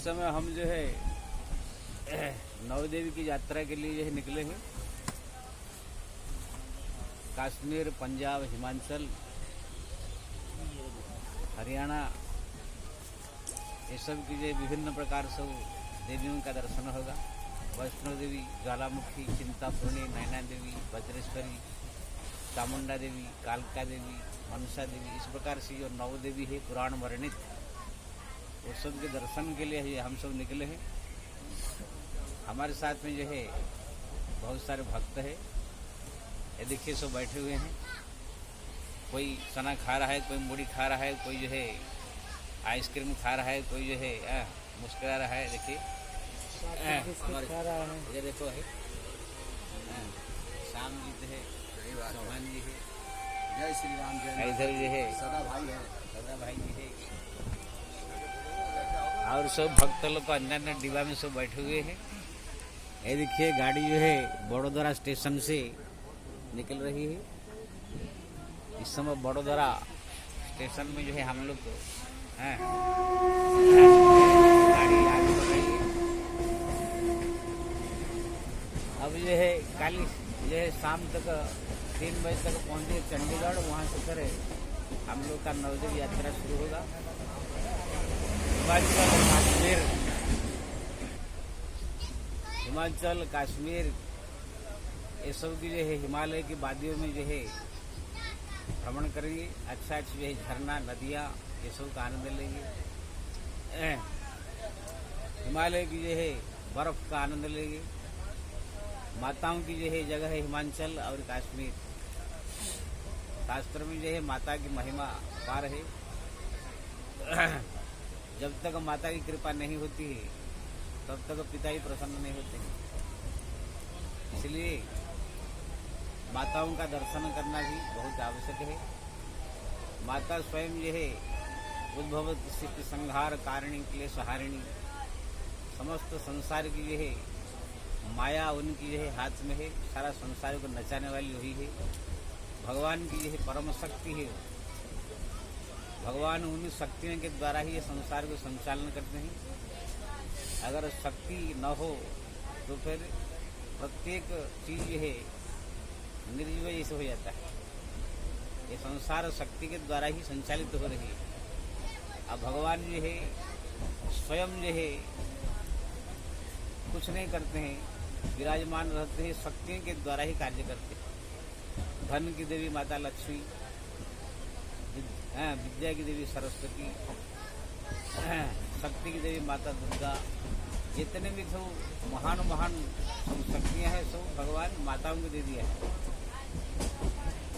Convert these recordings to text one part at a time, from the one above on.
इस समय हम जो है नवदेवी की यात्रा के लिए जो है निकले हैं। कश्मीर, पंजाब, हिमाचल, हरियाणा, ये सब की जो विभिन्न प्रकार से देवियों का दर्शन होगा। वैष्णो देवी, ज्वालामुखी, चिंतापूर्णी, नैना देवी, वज्रेश्वरी, चामुंडा देवी, कालका देवी, मनसा देवी, इस प्रकार से जो नौ देवी है पुराण वर्णित, वो सब के दर्शन के लिए हम सब निकले हैं। हमारे साथ में जो है बहुत सारे भक्त है। ये देखिए सब बैठे हुए हैं। कोई चना खा रहा है, कोई मूढ़ी खा रहा है, कोई जो है आइसक्रीम खा रहा है, कोई जो है मुस्कुरा रहा है। देखिए ये देखो है श्याम जी है, चौहान जी है, जय श्री राम, जय इधर जो है सदा भाई है, सदा भाई जी है, और सब भक्त लोग को अंदर अंदर डिब्बा में सब बैठे हुए हैं। ये देखिए गाड़ी जो है बड़ोदरा स्टेशन से निकल रही है। इस समय बड़ोदरा स्टेशन में जो है हम लोग को गाड़ी आगे बढ़ रही है। अब जो है कल जो है शाम तक 3 बजे तक पहुंचे चंडीगढ़। वहाँ से फिर हम लोग का नवदेव यात्रा शुरू होगा। हिमाचल, कश्मीर, ये सब की जो है हिमालय की वादियों में जो है भ्रमण करेंगे। अच्छा जो है झरना, नदियाँ, ये सब का आनंद लेंगे। हिमालय की जो है बर्फ का आनंद लेंगे। माताओं की जो है जगह है हिमाचल और कश्मीर। शास्त्र में जो है माता की महिमा पार है। जब तक माता की कृपा नहीं होती है तब तक पिता ही प्रसन्न नहीं होते हैं। इसलिए माताओं का दर्शन करना भी बहुत आवश्यक है। माता स्वयं जो है उद्भव स्थिति संहार कारिणी, क्लेश हारिणी, समस्त संसार की जो है माया उनकी जो है हाथ में है। सारा संसार को नचाने वाली वही है। भगवान की जो है परम शक्ति है। भगवान उन्हीं शक्तियों के द्वारा ही ये संसार को संचालन करते हैं। अगर शक्ति न हो तो फिर प्रत्येक चीज है निर्जीव जैसे हो जाता है। ये संसार शक्ति के द्वारा ही संचालित हो रही है। अब भगवान जो है स्वयं जो है कुछ नहीं करते हैं, विराजमान रहते हैं, शक्तियों के द्वारा ही कार्य करते हैं। धन की देवी माता लक्ष्मी, विद्या की देवी सरस्वती, शक्ति की देवी माता दुर्गा, जितने भी सब महान महान शक्तियां हैं सब भगवान माताओं को दे दिया है।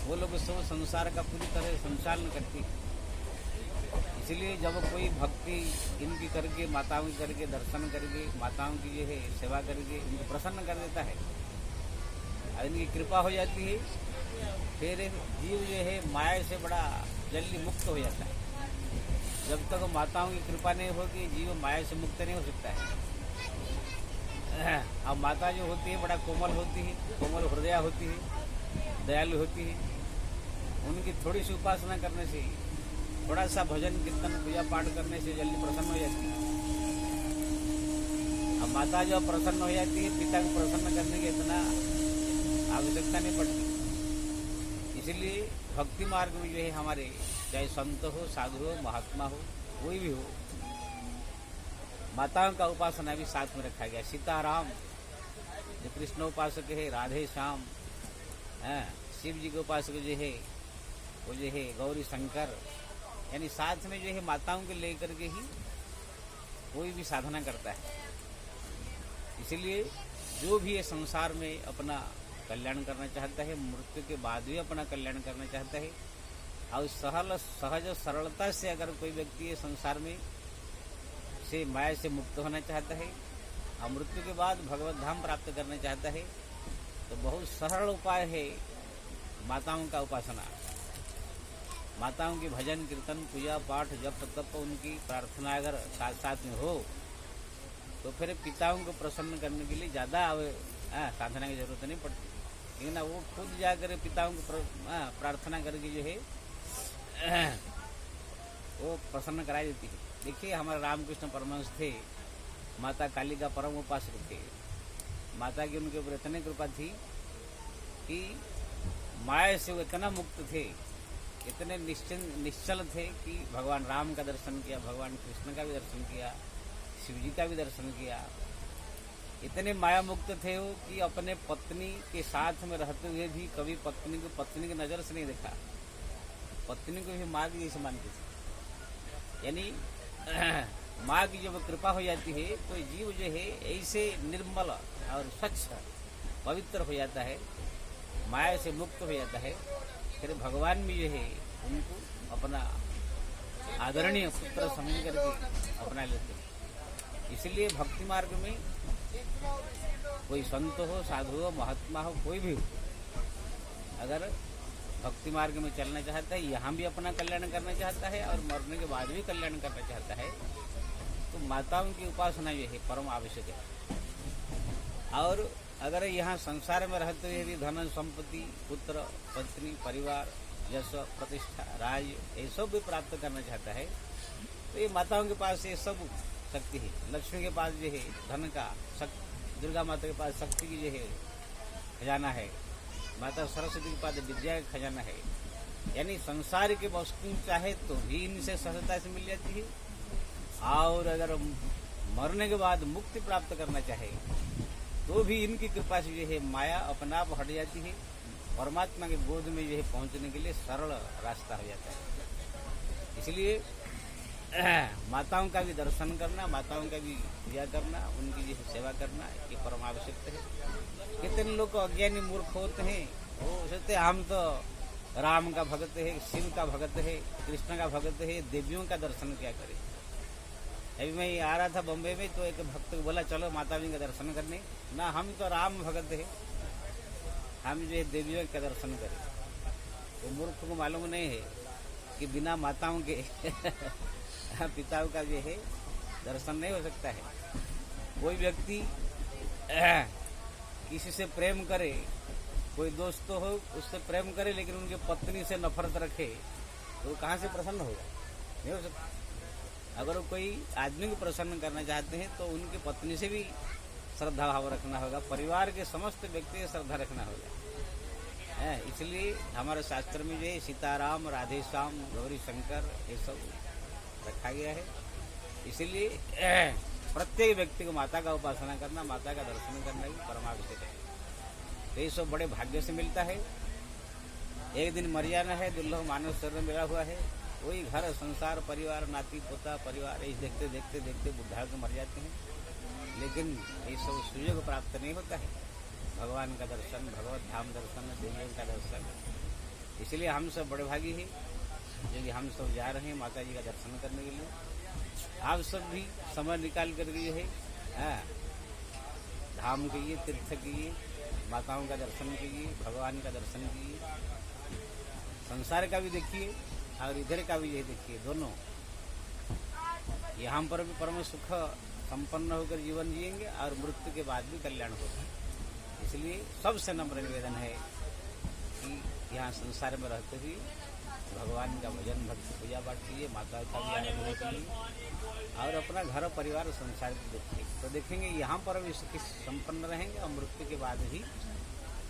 वो लोग सब संसार का पूरी तरह संचालन करती है। इसलिए जब कोई भक्ति इनकी करके, माताओं की करके, दर्शन करके, माताओं की जो है सेवा करके इनको प्रसन्न कर देता है और इनकी कृपा हो जाती है, फिर जीव जो है माया से बड़ा जल्दी मुक्त हो जाता है। जब तक माताओं की कृपा नहीं होगी जीव माया से मुक्त नहीं हो सकता है। अब माता जो होती है बड़ा कोमल होती है, कोमल हृदय होती है, दयालु होती है। उनकी थोड़ी सी उपासना करने से, थोड़ा सा भजन कीर्तन पूजा पाठ करने से जल्दी प्रसन्न हो जाती है। अब माता जो प्रसन्न हो जाती है, पिता को प्रसन्न करने की इतना आवश्यकता नहीं पड़ती। इसलिए भक्ति मार्ग में जो है हमारे चाहे संत हो, साधु हो, महात्मा हो, कोई भी हो, माताओं का उपासना भी साथ में रखा गया। सीताराम जो कृष्ण उपासक है, राधे श्याम, शिव जी के उपासक जो है वो जो है गौरी शंकर, यानी साथ में जो है माताओं को लेकर के ही कोई भी साधना करता है। इसलिए जो भी ये संसार में अपना कल्याण करना चाहता है, मृत्यु के बाद भी अपना कल्याण करना चाहता है, और सहज सरलता से अगर कोई व्यक्ति ये संसार में से माया से मुक्त होना चाहता है और मृत्यु के बाद भगवत धाम प्राप्त करना चाहता है, तो बहुत सरल उपाय है माताओं का उपासना। माताओं की भजन कीर्तन पूजा पाठ जप तप उनकी प्रार्थना अगर साथ साथ में हो तो फिर पिताओं को प्रसन्न करने के लिए ज़्यादा साधना की जरूरत नहीं पड़ती। लेकिन वो खुद जाकर पिताओं को प्रार्थना करके जो है वो प्रसन्न करा देती है। देखिए हमारे रामकृष्ण परमहंस थे, माता काली का परम उपासक थे। माता की उनके ऊपर इतनी कृपा थी कि माया से वो इतना मुक्त थे, इतने निश्चल थे कि भगवान राम का दर्शन किया, भगवान कृष्ण का भी दर्शन किया, शिव जी का भी दर्शन किया। इतने माया मुक्त थे वो कि अपने पत्नी के साथ में रहते हुए भी कभी पत्नी की नजर से नहीं देखा। पत्नी को भी माँ की जैसे मानते थे। यानी माँ की जब कृपा हो जाती है तो जीव जो है ऐसे निर्मल और स्वच्छ पवित्र हो जाता है, माया से मुक्त हो जाता है। फिर भगवान भी जो है उनको अपना आदरणीय पुत्र समझ करके अपना लेते हैं। इसलिए भक्ति मार्ग में कोई संत हो, साधु हो, महात्मा हो, कोई भी हो, अगर भक्ति मार्ग में चलना चाहता है, यहाँ भी अपना कल्याण करना चाहता है और मरने के बाद भी कल्याण करना चाहता है, तो माताओं की उपासना जो है परम आवश्यक है। और अगर यहाँ संसार में रहते हुए भी धन संपत्ति, पुत्र पत्नी, परिवार, यश, प्रतिष्ठा, राज ये सब भी प्राप्त करना चाहता है, तो ये माताओं के पास ये सब शक्ति है। लक्ष्मी के पास जो है धन का शक्ति, दुर्गा माता के पास शक्ति की जो है खजाना है, माता सरस्वती के पास विद्या का खजाना है। यानी संसार के वस्तु चाहे तो भी इनसे सहजता से मिल जाती है, और अगर मरने के बाद मुक्ति प्राप्त करना चाहे तो भी इनकी कृपा से जो है माया अपना आप हट जाती है, परमात्मा के गोद में जो है पहुंचने के लिए सरल रास्ता हो जाता है। इसलिए माताओं का भी दर्शन करना, माताओं का भी पूजा करना, उनकी जो सेवा करना ये परम आवश्यक है। कितने लोग अज्ञानी मूर्ख होते हैं, वो सोचते हम तो राम का भक्त है, शिव का भक्त है, कृष्ण का भक्त है, देवियों का दर्शन क्या करें। अभी मैं आ रहा था बम्बई में, तो एक भक्त को बोला चलो माता जी का दर्शन करने। ना, हम तो राम भक्त है, हम जो है देवियों का दर्शन करें। तो मूर्ख को मालूम नहीं है कि बिना माताओं के पिताओं का जो है दर्शन नहीं हो सकता है। कोई व्यक्ति किसी से प्रेम करे, कोई दोस्त हो उससे प्रेम करे, लेकिन उनके पत्नी से नफरत रखे, तो वो कहाँ से प्रसन्न होगा? नहीं हो सकता। अगर कोई आदमी को प्रसन्न करना चाहते हैं तो उनकी पत्नी से भी श्रद्धा भाव रखना होगा, परिवार के समस्त व्यक्ति से श्रद्धा रखना होगा। इसलिए हमारे शास्त्र में जो है सीताराम, राधे श्याम, गौरी शंकर ये सब रखा गया है। इसलिए प्रत्येक व्यक्ति को माता का उपासना करना, माता का दर्शन करना भी परमावश्यक है। तो ये सब बड़े भाग्य से मिलता है। एक दिन मर जाना है, दुर्लभ मानव शरीर में मिला हुआ है, वही घर संसार परिवार नाती पोता परिवार ये देखते देखते देखते बुढ़ा के मर जाते हैं। लेकिन ये सब सुयोग प्राप्त नहीं होता है, भगवान का दर्शन, भगवत धाम दर्शन, देवियों का दर्शन। इसलिए हम सब बड़े भागी हैं जो कि हम सब जा रहे हैं माता जी का दर्शन करने के लिए। आप सब भी समय निकाल कर दिए है, धाम कीजिए, तीर्थ कीजिए, माताओं का दर्शन कीजिए, भगवान का दर्शन कीजिए, संसार का भी देखिए और इधर का भी ये देखिए। दोनों यहाँ पर भी परम सुख संपन्न होकर जीवन जिएंगे और मृत्यु के बाद भी कल्याण होगा। इसलिए सबसे नम्र निवेदन है कि यहाँ संसार में रहते हुए भगवान का भजन, भक्ति, पूजा पाठ कीजिए, माता का भी आराधना कीजिए और अपना घर परिवार संसार को देखिए। तो देखेंगे यहाँ पर भी सुखी संपन्न रहेंगे और मृत्यु के बाद भी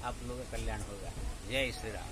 आप लोगों का कल्याण होगा। जय श्री राम।